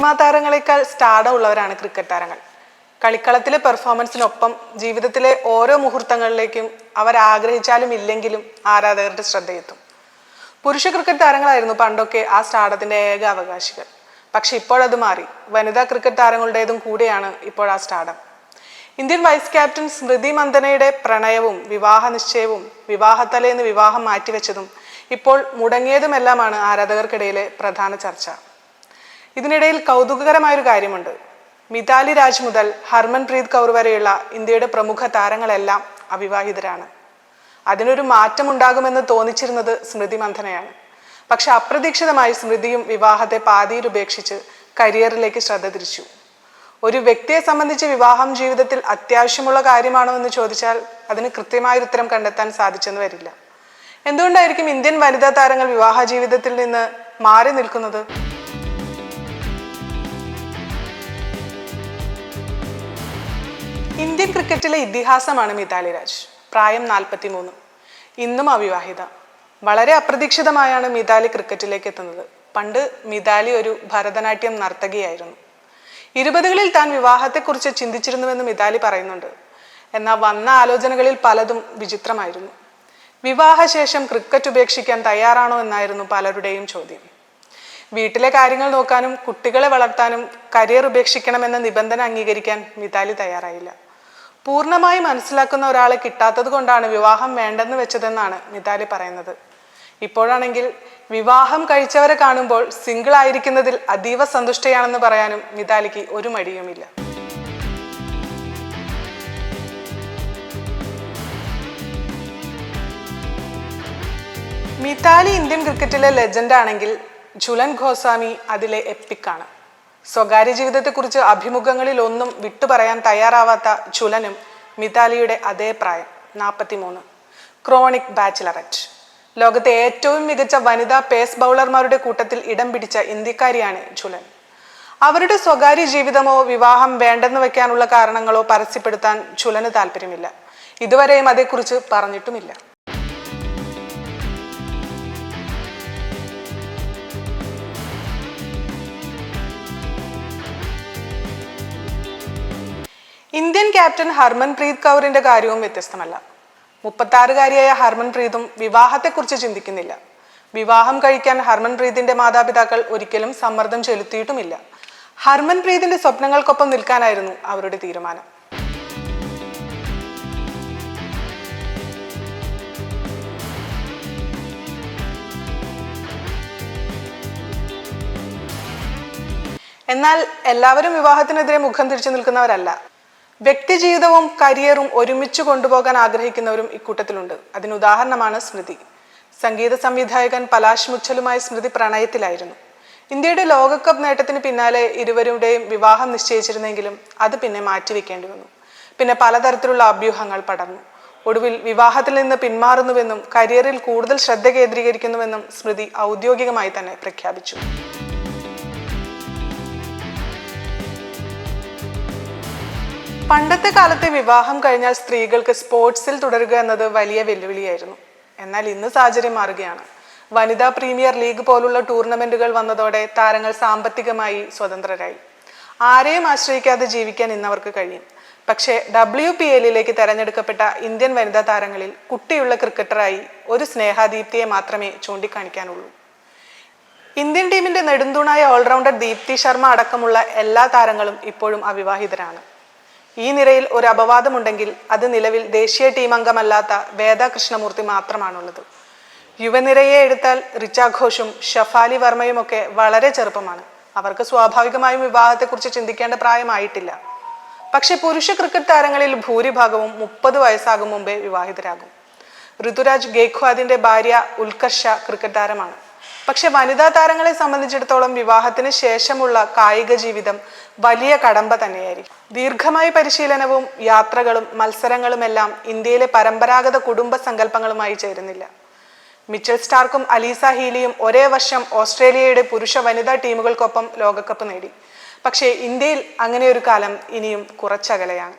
Cinema താരങ്ങളെക്കാൾ stardom ഉള്ളവരാണ് cricket താരങ്ങൾ. കളിക്കളത്തിലെ പെർഫോമൻസിനൊപ്പം ജീവിതത്തിലെ ഓരോ മുഹൂർത്തങ്ങളിലേക്കും അവർ ആഗ്രഹിച്ചാലും ഇല്ലെങ്കിലും ആരാധകരുടെ ശ്രദ്ധയെത്തും. പുരുഷ ക്രിക്കറ്റ് താരങ്ങളായിരുന്നു പണ്ടൊക്കെ ആ സ്റ്റാർഡത്തിന്റെ ഏക അവകാശികൾ. പക്ഷെ ഇപ്പോഴത് മാറി. വനിതാ ക്രിക്കറ്റ് താരങ്ങളുടേതും കൂടെയാണ് ഇപ്പോൾ ആ സ്റ്റാർഡം. ഇന്ത്യൻ വൈസ് ക്യാപ്റ്റൻ സ്മൃതി മന്ദനയുടെ പ്രണയവും വിവാഹ നിശ്ചയവും വിവാഹത്തലേന്ന് വിവാഹം മാറ്റിവെച്ചതും ഇപ്പോൾ മുടങ്ങിയതുമെല്ലാമാണ് ആരാധകർക്കിടയിലെ പ്രധാന ചർച്ച. ഇതിനിടയിൽ കൗതുകകരമായൊരു കാര്യമുണ്ട്. മിതാലി രാജ് മുതൽ ഹർമൻപ്രീത് കൗർ വരെയുള്ള ഇന്ത്യയുടെ പ്രമുഖ താരങ്ങളെല്ലാം അവിവാഹിതരാണ്. അതിനൊരു മാറ്റമുണ്ടാകുമെന്ന് തോന്നിച്ചിരുന്നത് സ്മൃതി മന്ദനയാണ്. പക്ഷെ അപ്രതീക്ഷിതമായി സ്മൃതിയും വിവാഹത്തെ പാതിയിൽ ഉപേക്ഷിച്ച് കരിയറിലേക്ക് ശ്രദ്ധ തിരിച്ചു. ഒരു വ്യക്തിയെ സംബന്ധിച്ച് വിവാഹം ജീവിതത്തിൽ അത്യാവശ്യമുള്ള കാര്യമാണോ എന്ന് ചോദിച്ചാൽ അതിന് കൃത്യമായൊരു ഉത്തരം കണ്ടെത്താൻ സാധിച്ചെന്ന് വരില്ല. എന്തുകൊണ്ടായിരിക്കും ഇന്ത്യൻ വനിതാ താരങ്ങൾ വിവാഹ ജീവിതത്തിൽ നിന്ന് മാറി നിൽക്കുന്നത്? ഇന്ത്യൻ ക്രിക്കറ്റിലെ ഇതിഹാസമാണ് മിതാലി രാജ്. പ്രായം 43. ഇന്നും അവിവാഹിത. വളരെ അപ്രതീക്ഷിതമായാണ് മിതാലി ക്രിക്കറ്റിലേക്ക് എത്തുന്നത്. പണ്ട് മിതാലി ഒരു ഭരതനാട്യം നർത്തകിയായിരുന്നു. 20കളിൽ താൻ വിവാഹത്തെക്കുറിച്ച് ചിന്തിച്ചിരുന്നുവെന്ന് മിതാലി പറയുന്നുണ്ട്. എന്നാൽ വന്ന ആലോചനകളിൽ പലതും വിചിത്രമായിരുന്നു. വിവാഹശേഷം ക്രിക്കറ്റ് ഉപേക്ഷിക്കാൻ തയ്യാറാണോ എന്നായിരുന്നു പലരുടെയും ചോദ്യം. വീട്ടിലെ കാര്യങ്ങൾ നോക്കാനും കുട്ടികളെ വളർത്താനും കരിയർ ഉപേക്ഷിക്കണമെന്ന നിബന്ധന അംഗീകരിക്കാൻ മിതാലി തയ്യാറായില്ല. പൂർണ്ണമായി മനസ്സിലാക്കുന്ന ഒരാളെ കിട്ടാത്തത് കൊണ്ടാണ് വിവാഹം വേണ്ടെന്ന് വെച്ചതെന്നാണ് മിതാലി പറയുന്നത്. ഇപ്പോഴാണെങ്കിൽ വിവാഹം കഴിച്ചവരെ കാണുമ്പോൾ സിംഗിൾ ആയിരിക്കുന്നതിൽ അതീവ സന്തുഷ്ടയാണെന്ന് പറയാനും മിതാലിക്ക് ഒരു മടിയുമില്ല. മിതാലി ഇന്ത്യൻ ക്രിക്കറ്റിലെ ലെജൻഡ് ആണെങ്കിൽ ഝുലൻ ഗോസ്വാമി അതിലെ എപ്പിക്കാണ്. സ്വകാര്യ ജീവിതത്തെക്കുറിച്ച് അഭിമുഖങ്ങളിൽ ഒന്നും വിട്ടുപറയാൻ തയ്യാറാവാത്ത ഝുലനും മിതാലിയുടെ അതേ പ്രായം 43. ക്രോണിക് ബാച്ചിലററ്റ്. ലോകത്തെ ഏറ്റവും മികച്ച വനിതാ പേസ് ബൗളർമാരുടെ കൂട്ടത്തിൽ ഇടം പിടിച്ച ഇന്ത്യക്കാരിയാണ് ഝുലൻ. അവരുടെ സ്വകാര്യ ജീവിതമോ വിവാഹം വേണ്ടെന്ന് വെക്കാനുള്ള കാരണങ്ങളോ പരസ്യപ്പെടുത്താൻ ഝുലന് താല്പര്യമില്ല. ഇതുവരെയും അതേക്കുറിച്ച് പറഞ്ഞിട്ടുമില്ല. ഇന്ത്യൻ ക്യാപ്റ്റൻ ഹർമൻപ്രീത് കൗറിന്റെ കാര്യവും വ്യത്യസ്തമല്ല. 36-കാരിയായ ഹർമൻപ്രീതും വിവാഹത്തെക്കുറിച്ച് ചിന്തിക്കുന്നില്ല. വിവാഹം കഴിക്കാൻ ഹർമൻപ്രീതിന്റെ മാതാപിതാക്കൾ ഒരിക്കലും സമ്മർദ്ദം ചെലുത്തിയിട്ടുമില്ല. ഹർമൻപ്രീതിന്റെ സ്വപ്നങ്ങൾക്കൊപ്പം നിൽക്കാനായിരുന്നു അവരുടെ തീരുമാനം. എന്നാൽ എല്ലാവരും വിവാഹത്തിനെതിരെ മുഖം തിരിച്ചു നിൽക്കുന്നവരല്ല. വ്യക്തിജീവിതവും കരിയറും ഒരുമിച്ച് കൊണ്ടുപോകാൻ ആഗ്രഹിക്കുന്നവരും ഇക്കൂട്ടത്തിലുണ്ട്. അതിനുദാഹരണമാണ് സ്മൃതി. സംഗീത സംവിധായകൻ പലാശ് മുച്ചലുമായി സ്മൃതി പ്രണയത്തിലായിരുന്നു. ഇന്ത്യയുടെ ലോകകപ്പ് നേട്ടത്തിന് പിന്നാലെ ഇരുവരുടെയും വിവാഹം നിശ്ചയിച്ചിരുന്നെങ്കിലും അത് പിന്നെ മാറ്റിവെക്കേണ്ടി വന്നു. പിന്നെ പലതരത്തിലുള്ള അഭ്യൂഹങ്ങൾ പടർന്നു. ഒടുവിൽ വിവാഹത്തിൽ നിന്ന് പിന്മാറുന്നുവെന്നും കരിയറിൽ കൂടുതൽ ശ്രദ്ധ കേന്ദ്രീകരിക്കുന്നുവെന്നും സ്മൃതി ഔദ്യോഗികമായി തന്നെ പ്രഖ്യാപിച്ചു. പണ്ടത്തെ കാലത്തെ വിവാഹം കഴിഞ്ഞാൽ സ്ത്രീകൾക്ക് സ്പോർട്സിൽ തുടരുക എന്നത് വലിയ വെല്ലുവിളിയായിരുന്നു. എന്നാൽ ഇന്ന് സാഹചര്യം മാറുകയാണ്. വനിതാ പ്രീമിയർ ലീഗ് പോലുള്ള ടൂർണമെന്റുകൾ വന്നതോടെ താരങ്ങൾ സാമ്പത്തികമായി സ്വതന്ത്രരായി. ആരെയും ആശ്രയിക്കാതെ ജീവിക്കാൻ ഇന്നവർക്ക് കഴിയും. പക്ഷേ WPLലേക്ക് തെരഞ്ഞെടുക്കപ്പെട്ട ഇന്ത്യൻ വനിതാ താരങ്ങളിൽ കുട്ടിയുള്ള ക്രിക്കറ്ററായി ഒരു സ്നേഹാദീപ്തിയെ മാത്രമേ ചൂണ്ടിക്കാണിക്കാനുള്ളൂ. ഇന്ത്യൻ ടീമിന്റെ നെടുന്തൂണായ ഓൾറൗണ്ടർ ദീപ്തി ശർമ്മ അടക്കമുള്ള എല്ലാ താരങ്ങളും ഇപ്പോഴും അവിവാഹിതരാണ്. ഈ നിരയിൽ ഒരു അപവാദമുണ്ടെങ്കിൽ അത് നിലവിൽ ദേശീയ ടീം അംഗമല്ലാത്ത വേദ കൃഷ്ണമൂർത്തി മാത്രമാണുള്ളത്. യുവനിരയെ എടുത്താൽ റിച്ച ഘോഷും ഷഫാലി വർമ്മയുമൊക്കെ വളരെ ചെറുപ്പമാണ്. അവർക്ക് സ്വാഭാവികമായും വിവാഹത്തെക്കുറിച്ച് ചിന്തിക്കേണ്ട പ്രായമായിട്ടില്ല. പക്ഷെ പുരുഷ ക്രിക്കറ്റ് താരങ്ങളിൽ ഭൂരിഭാഗവും 30 വയസ്സാകും മുമ്പേ വിവാഹിതരാകും. ഋതുരാജ് ഗേഖ്വാദിന്റെ ഭാര്യ ഉത്കർഷ ക്രിക്കറ്റ് താരമാണ്. പക്ഷെ വനിതാ താരങ്ങളെ സംബന്ധിച്ചിടത്തോളം വിവാഹത്തിന് ശേഷമുള്ള കായിക ജീവിതം വലിയ കടമ്പ തന്നെയായിരിക്കും. ദീർഘമായ പരിശീലനവും യാത്രകളും മത്സരങ്ങളുമെല്ലാം ഇന്ത്യയിലെ പരമ്പരാഗത കുടുംബ സങ്കല്പങ്ങളുമായി ചേരുന്നില്ല. മിച്ചൽ സ്റ്റാർക്കും അലീസ ഹീലിയും ഒരേ വർഷം ഓസ്ട്രേലിയയുടെ പുരുഷ വനിതാ ടീമുകൾക്കൊപ്പം ലോകകപ്പ് നേടി. പക്ഷേ ഇന്ത്യയിൽ അങ്ങനെയൊരു കാലം ഇനിയും കുറച്ചകലെയാണ്.